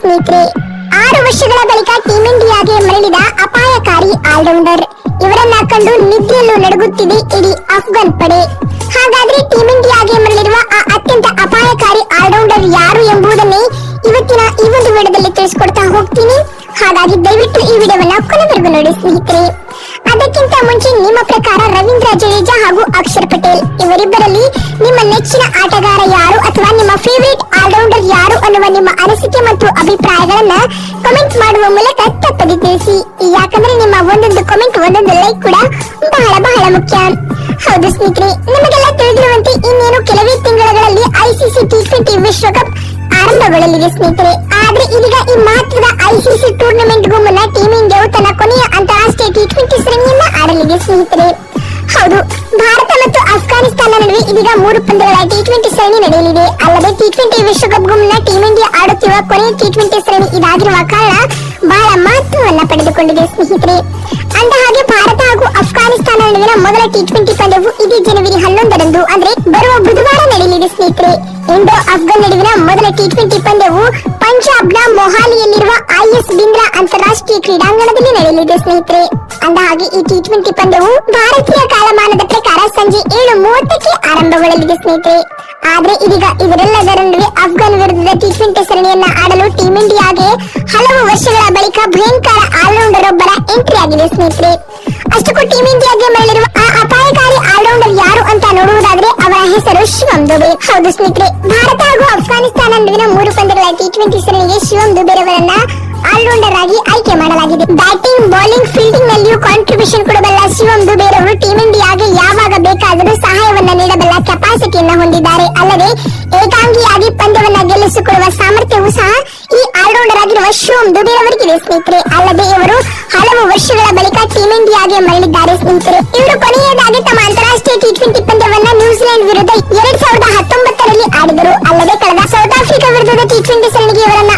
ಸ್ನೇಹಿತರೆ. 6 ವರ್ಷಗಳ ಬಳಿಕ ಟೀಂ ಇಂಡಿಯಾಗೆ ಮರಳಿದ ಅಪಾಯಕಾರಿ ಆಲ್ರೌಂಡರ್. ಇವರನ್ನ ಕಂಡು ನಿದ್ರೆಯಲ್ಲೂ ನಡುಗುತ್ತಿದೆ ಇಡೀ ಅಫ್ಘಾನ್ ಪಡೆ. ಹಾಗಾದ್ರೆ ಟೀಂ ಇಂಡಿಯಾಗೆ ಮರಳಿರುವ ಆ ಅತ್ಯಂತ ಅಪಾಯಕಾರಿ ಆಲ್ರೌಂಡರ್ ಯಾರು ಎಂಬುದನ್ನೇ ಇವತ್ತಿನ ಈ ಒಂದು ವಿಡಿಯೋದಲ್ಲಿ ತಿಳಿಸ್ಕೊಡ್ತಾ ಹೋಗ್ತೀನಿ. ಹಾಗಾಗಿ ದಯವಿಟ್ಟು ಈ ವಿಡಿಯೋವನ್ನ ಕೊನೆವರೆಗೂ ನೋಡಿ ಸ್ನೇಹಿತರೆ. ಅದಕ್ಕಿಂತ ಮುಂಚೆ ನಿಮ್ಮ ಪ್ರಕಾರ ರವೀಂದ್ರ ಜಡೇಜಾ ಹಾಗೂ ಅಕ್ಷರ್ ಪಟೇಲ್ ಇವರಿಬ್ಬರಲ್ಲಿ ನಿಮ್ಮ ನೆಚ್ಚಿನ ಆಟಗಾರ ಯಾರು ಅಥವಾ ನಿಮ್ಮ ಫೇವರಿಟ್ ಆಲ್ರೌಂಡರ್ ಯಾರು ಅನ್ನುವ ನಿಮ್ಮ ಅನಿಸಿಕೆ ಮತ್ತು ಅಭಿಪ್ರಾಯಗಳನ್ನ ಕಮೆಂಟ್ ಮಾಡುವ ಮೂಲಕ ತಪ್ಪದೆ ತಿಳಿಸಿ. ಯಾಕಂದ್ರೆ ನಿಮ್ಮ ಒಂದೊಂದು ಕಮೆಂಟ್ ಒಂದೊಂದು ಲೈಕ್ ಕೂಡ ಬಹಳ ಬಹಳ ಮುಖ್ಯ. ಹೌದು ಸ್ನೇಹಿತರೆ, ನಿಮಗೆಲ್ಲ ತಿಳಿದಿರುವಂತೆ ಇನ್ನೇನು ಕೆಲವೇ ತಿಂಗಳುಗಳಲ್ಲಿ ಐಸಿಸಿ T20 ವಿಶ್ವಕಪ್ ಆರಂಭಗೊಳ್ಳಲಿದೆ ಸ್ನೇಹಿತರೆ. ಆದ್ರೆ ಇದೀಗ ಈ ಮಹತ್ವದ ಐಸಿಸಿ ಟೂರ್ನಮೆಂಟ್ಗೂ ಮುನ್ನ ಟೀಂ ಇಂಡಿಯಾವು ತನ್ನ ಕೊನೆಯ ಅಂತಾರಾಷ್ಟ್ರೀಯ T20 ಸರಣಿಯನ್ನ ಆಡಲಿದೆ ಸ್ನೇಹಿತರೆ. ಹೌದು, ಭಾರತ ಮತ್ತು ಅಫ್ಘಾನಿಸ್ತಾನ ನಡುವೆ ಇದೀಗ 3 ಪಂದ್ಯಗಳ T20 ಸರಣಿ ನಡೆಯಲಿದೆ. ಅಲ್ಲದೆ T20 ವಿಶ್ವಕಪ್ಗೂ ಮುನ್ನ ಟೀಂ ಇಂಡಿಯಾ ಆಡುತ್ತಿರುವ ಕೊನೆಯ T20 ಸರಣಿ ಇದಾಗಿರುವ ಕಾರಣ ಬಹಳ ಮಹತ್ವವನ್ನ ಪಡೆದುಕೊಂಡಿದೆ ಸ್ನೇಹಿತರೆ. ಅಂದ ಹಾಗೆ ಭಾರತ ಹಾಗೂ ಅಫ್ಘಾನಿಸ್ತಾನ ನಡುವಿನ ಮೊದಲ T20 ಪಂದ್ಯವು ಇದೇ ಜನವರಿ 11ರಂದು ಅಂದ್ರೆ ಬರುವ ಬುಧವಾರ ನಡೆಯಲಿದೆ ಸ್ನೇಹಿತರೆ. ಇಂಡೋ ಅಫ್ಘಾನ್ ನಡುವಿನ ಮೊದಲ T20 ಪಂದ್ಯವು ಪಂಜಾಬ್ನ ಮೊಹಾಲಿಯಲ್ಲಿರುವ ಐಎಸ್ ಬಿಂದ್ರಾ ಅಂತಾರಾಷ್ಟ್ರೀಯ ಕ್ರೀಡಾಂಗಣದಲ್ಲಿ ನಡೆಯಲಿದೆ ಸ್ನೇಹಿತರೆ. ಅಂದ ಹಾಗೆ ಈ T20 ಪಂದ್ಯವು ಭಾರತೀಯ ಕಾಲಮಾನದ ಪ್ರಕಾರ ಸಂಜೆ 7:30ಕ್ಕೆ ಆರಂಭಗೊಳ್ಳಲಿದೆ ಸ್ನೇಹಿತರೆ. ಆದ್ರೆ ಇದೀಗ ಇದರೆಲ್ಲದರ ನಡುವೆ ಅಫ್ಘಾನ್ ವಿರುದ್ಧದ T20 ಸರಣಿಯನ್ನ ಆಡಲು ಟೀಂ ಇಂಡಿಯಾಗೆ ಹಲವು ವರ್ಷಗಳ ಬಳಿಕ ಭಯಂಕರ ಆಲ್ರೌಂಡರ್ ಒಬ್ಬರ ಎಂಟ್ರಿ ಆಗಿದೆ ಸ್ನೇಹಿತರೆ. ಅಷ್ಟಕ್ಕೂ ಟೀಂ ಇಂಡಿಯಾಗೆ ಮರಳಿರುವ ಆ ಅಪಾಯಕಾರಿ ಆಲ್ರೌಂಡರ್ ಯಾರು ಅಂತ ನೋಡುವುದಾದ್ರೆ ಅವರ ಹೆಸರು ಶಿವಂ ದುಬೆ. ಹೌದು ಸ್ನೇಹಿತರೆ, ಭಾರತ ಹಾಗೂ ಅಫ್ಘಾನಿಸ್ತಾನ ನಡುವಿನ 3 ಪಂದ್ಯಗಳ T20 ಸರಣಿಗೆ ಶಿವಂ ದುಬೆ ಅವರನ್ನ ಆಲ್ರೌಂಡರ್ ಆಗಿ ಆಯ್ಕೆ ಮಾಡಲಾಗಿದೆ. ಬ್ಯಾಟಿಂಗ್, ಬೌಲಿಂಗ್, ಫೀಲ್ಡಿಂಗ್ ನಲ್ಲಿಯೂ ಕಾಂಟ್ರಿಬ್ಯೂಷನ್ ಕೊಡಬಲ್ಲ ಶಿವಂ ದುಬೆ ಅವರು ಟೀಂ ಇಂಡಿಯಾಗೆ ಯಾವಾಗ ಬೇಕಾದರೂ ಸಹಾಯವನ್ನ ನೀಡಬಲ್ಲ ಕೆಪಾಸಿಟಿಯನ್ನ ಹೊಂದಿದ್ದಾರೆ. ಅಲ್ಲದೆ ಏಕಾಂಗಿಯಾಗಿ ಪಂದ್ಯವನ್ನ ಗೆಲ್ಲಿಸಿಕೊಡುವ ಸಾಮರ್ಥ್ಯವೂ ಸಹ ಈ ಆಲ್ರೌಂಡರ್ ಆಗಿರುವ ಶಿವಂ ದುಬೆ ಅವರಿಗಿದೆ ಸ್ನೇಹಿತರೆ. ಅಲ್ಲದೆ ಇವರು ಹಲವು ವರ್ಷಗಳ ಬಳಿಕ ಟೀಂ ಇಂಡಿಯಾಗೆ ಮರಳಿದ್ದಾರೆ ಸ್ನೇಹಿತರೆ. ಇವರು ಕೊನೆಯದಾಗಿ ತಮ್ಮ ಅಂತಾರಾಷ್ಟ್ರೀಯ T20 ಪಂದ್ಯವನ್ನ ನ್ಯೂಜಿಲೆಂಡ್ ವಿರುದ್ಧ 2019ರಲ್ಲಿ ಆಡಿದರು. ಅಲ್ಲದೆ ಕಳೆದ ಸೌತ್ ಆಫ್ರಿಕಾ ವಿರುದ್ಧದ T20 ಸರಣಿಗೆ ಇವರನ್ನ